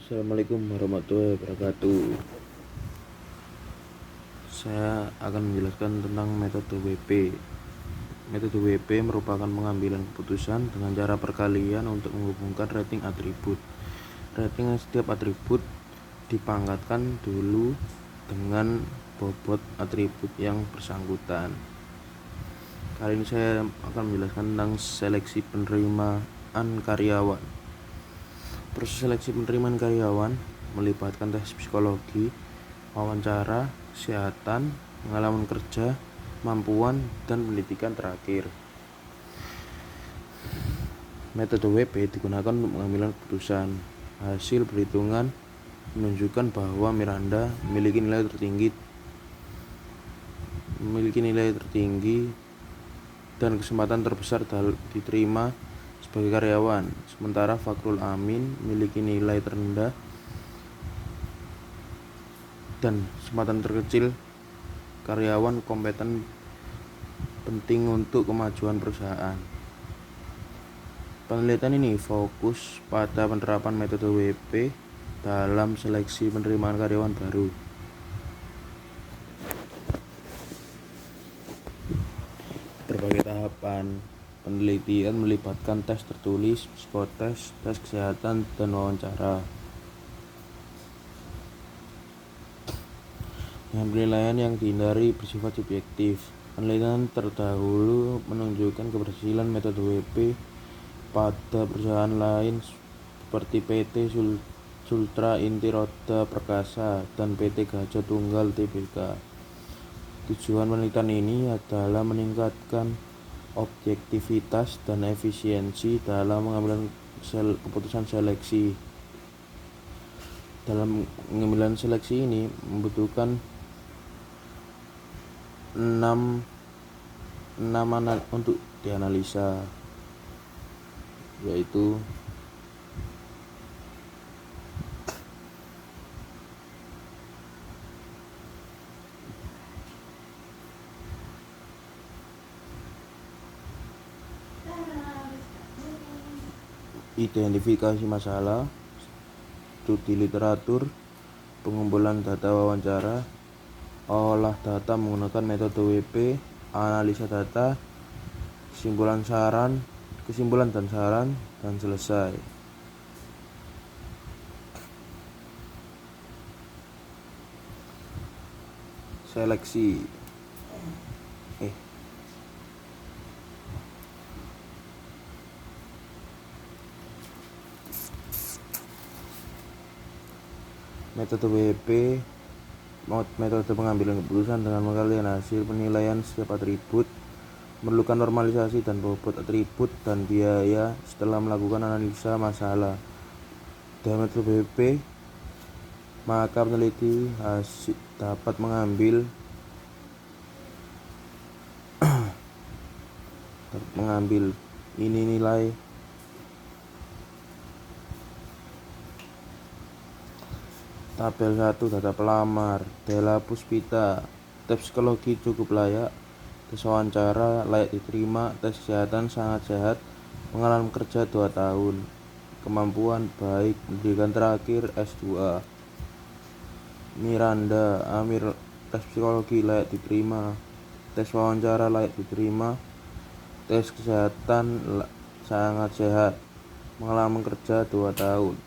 Assalamualaikum warahmatullahi wabarakatuh. Saya akan menjelaskan tentang metode WP. Metode WP merupakan pengambilan keputusan dengan cara perkalian untuk menghubungkan rating atribut. Rating setiap atribut dipangkatkan dulu dengan bobot atribut yang bersangkutan. Kali ini saya akan menjelaskan tentang seleksi penerimaan karyawan. Proses seleksi penerimaan karyawan melibatkan tes psikologi, wawancara, kesehatan, pengalaman kerja, kemampuan, dan pendidikan terakhir. Metode WP digunakan untuk pengambilan keputusan. Hasil perhitungan menunjukkan bahwa Miranda memiliki nilai tertinggi dan kesempatan terbesar diterima sebagai karyawan, sementara Fakrul Amin memiliki nilai terendah dan kesempatan terkecil. Karyawan kompeten penting untuk kemajuan perusahaan. Penelitian ini fokus pada penerapan metode WP dalam seleksi penerimaan karyawan baru. Berbagai tahapan penelitian melibatkan tes tertulis, psikotes, tes kesehatan, dan wawancara. Dengan penilaian yang dihindari bersifat subjektif, penelitian terdahulu menunjukkan keberhasilan metode WP pada perusahaan lain seperti PT Sultra Inti Roda Perkasa dan PT Gajah Tunggal Tbk. Tujuan penelitian ini adalah meningkatkan objektivitas dan efisiensi dalam mengambil keputusan seleksi. Dalam pengambilan seleksi ini membutuhkan 6 untuk dianalisa, yaitu identifikasi masalah, studi literatur, pengumpulan data wawancara, olah data menggunakan metode WP, analisa data, kesimpulan dan saran, dan selesai. Seleksi metode WP, metode pengambilan keputusan dengan mengkalikan hasil penilaian setiap atribut, memerlukan normalisasi dan bobot atribut dan biaya setelah melakukan analisa masalah. Dengan metode WP, maka peneliti dapat mengambil ini nilai tabel 1 data pelamar, Della Puspita, tes psikologi cukup layak, tes wawancara layak diterima, tes kesehatan sangat sehat, pengalaman kerja 2 tahun, kemampuan baik, pendidikan terakhir S2. Miranda Amir, tes psikologi layak diterima, tes wawancara layak diterima, tes kesehatan sangat sehat, pengalaman kerja 2 tahun,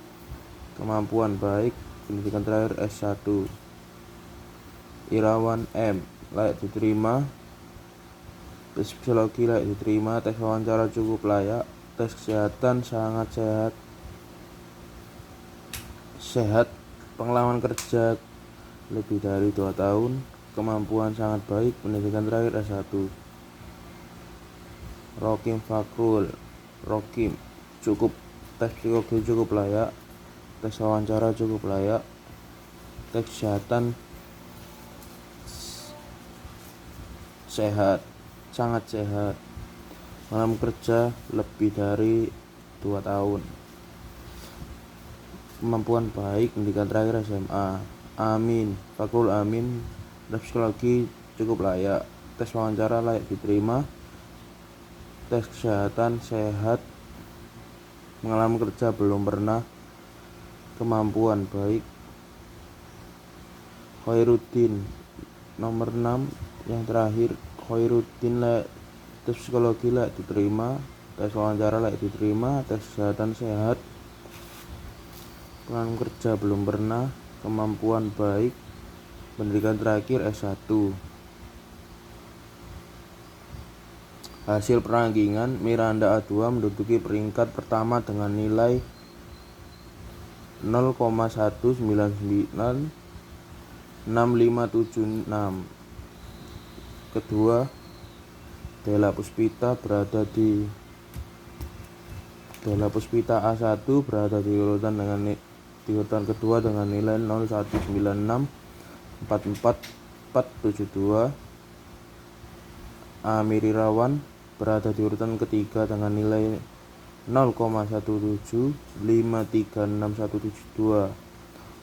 kemampuan baik, pendidikan terakhir S1. Irawan M, layak diterima, tes psikologi layak diterima, tes wawancara cukup layak, tes kesehatan sangat sehat, pengalaman kerja lebih dari 2 tahun, kemampuan sangat baik, pendidikan terakhir S1. Rokim Fakrul, Rokim cukup, tes psikologi cukup layak, tes wawancara cukup layak, tes kesehatan sangat sehat, pengalaman kerja lebih dari 2 tahun, kemampuan baik, pendidikan terakhir SMA. Amin, Fakrul Amin, tes psikologi cukup layak, tes wawancara layak diterima, tes kesehatan sehat, pengalaman kerja belum pernah, kemampuan baik. Khairuddin nomor 6 yang terakhir, Khairuddin tes psikologi diterima, tes wawancara diterima, tes kesehatan sehat, pengalaman kerja belum pernah, kemampuan baik, pendidikan terakhir S1. Hasil perangkingan, Miranda A2 menduduki peringkat pertama dengan nilai 0,1996576. Kedua, Della Puspita A1 berada di urutan kedua dengan nilai 019644472. Amir Irawan berada di urutan ketiga dengan nilai 0,175367172.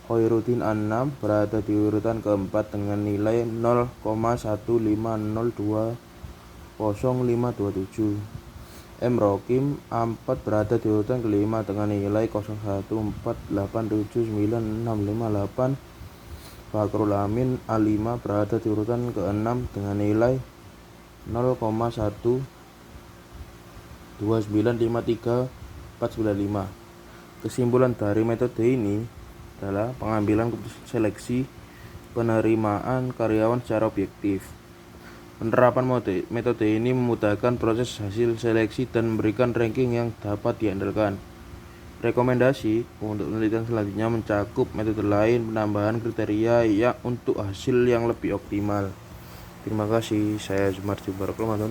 Khairuddin A6 berada di urutan keempat dengan nilai 0,150200527. M. Rokim A4 berada di urutan kelima dengan nilai 014879658. Fakrul Amin A5 berada di urutan ke-6 dengan nilai 0,129539495. Kesimpulan dari metode ini adalah pengambilan keputusan seleksi penerimaan karyawan secara objektif. Penerapan metode ini memudahkan proses hasil seleksi dan memberikan ranking yang dapat diandalkan. Rekomendasi untuk penelitian selanjutnya mencakup metode lain penambahan kriteria untuk hasil yang lebih optimal. Terima kasih, saya Zumardi Baroklamadan.